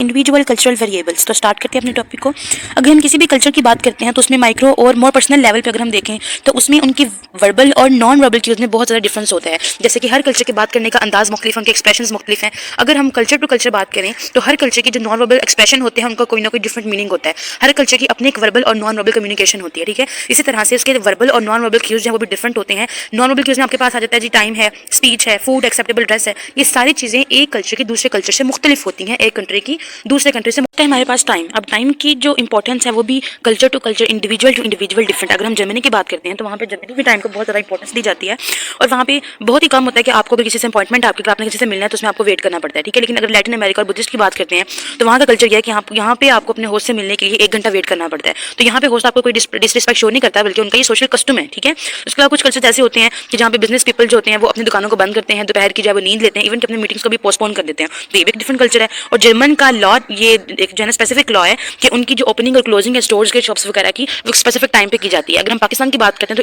Individual cultural variables. तो start करते हैं अपने टॉपिक को। अगर हम किसी भी कल्चर की बात करते हैं तो उसमें माइक्रो और मोर पर्सनल लेवल पे अगर हम देखें तो उसमें उनकी वर्बल और नॉन वर्बल चीज़ में बहुत ज़्यादा डिफरेंस होता है। जैसे कि हर कल्चर की बात करने का अंदाज मुख्तलिफ, उनके एक्सप्रेशंस मुख्तलिफ हैं। अगर हम कल्चर टू कल्चर बात करें तो हर कल्चर की जो नॉन वर्बल एक्सप्रेशन होते हैं उनका कोई ना कोई डिफरेंट मीनिंग होता है। हर कल्चर की अपनी एक वर्बल और नॉन वर्बल कम्युनिकेशन होती है, ठीक है। इसी तरह से उसके वर्बल और नॉन वर्बल क्यूज हैं वो भी डिफरेंट होते हैं। नॉन वर्बल क्यूज में आपके पास आ जाता है जी टाइम है, स्पीच है, फूड, एक्सेप्टेबल ड्रेस है। ये सारी चीज़ें एक कल्चर की दूसरे कल्चर से मुख्तलिफ होती हैं, एक कंट्री की दूसरे कंट्री से। हमारे पास टाइम, अब टाइम की जो इंपॉर्टेंस है वो भी culture to culture, individual to individual different. अगर हम जर्मनी की बात करते हैं तो वहाँ पे जर्मनी भी टाइम को बहुत ज़्यादा इंपॉर्टेंस दी जाती है और वहाँ पे बहुत ही कम होता है कि आपको भी किसी से अपॉइंटमेंट आपने किसी से मिलना है तो उसमें आपको वेट करना पड़ता है, ठीक है। लेकिन अगर लैटिन अमेरिका और बुद्धिस्ट की बात करते हैं तो वहाँ का कल्चर यह है कि यहाँ पे आपको अपने होस्ट से मिलने के लिए 1 घंटा वेट करना पड़ता है। तो यहाँ पे होस्ट आपको कोई डिसरिस्पेक्ट शो नहीं करता, बल्कि उनका ये सोशल कस्टम है, ठीक है। उसके अलावा कुछ कल्चर ऐसे होते हैं कि जहाँ पे बिजनेस पीपल जो होते हैं वो अपनी दुकानों को बंद करते हैं, दोपहर की जब वो नींद लेते हैं, इवन कि अपनी मीटिंग्स को भी पोस्टपोन कर देते हैं। तो ये भी एक डिफरेंट कल्चर है। और जर्मन का लॉ, ये एक जो है स्पेसिफिक लॉ है कि उनकी जो ओपनिंग और क्लोजिंग है स्टोर्स के, शॉप्स वगैरह की, वो स्पेसिफिक टाइम पे की जाती है। अगर हम पाकिस्तान की बात करते हैं तो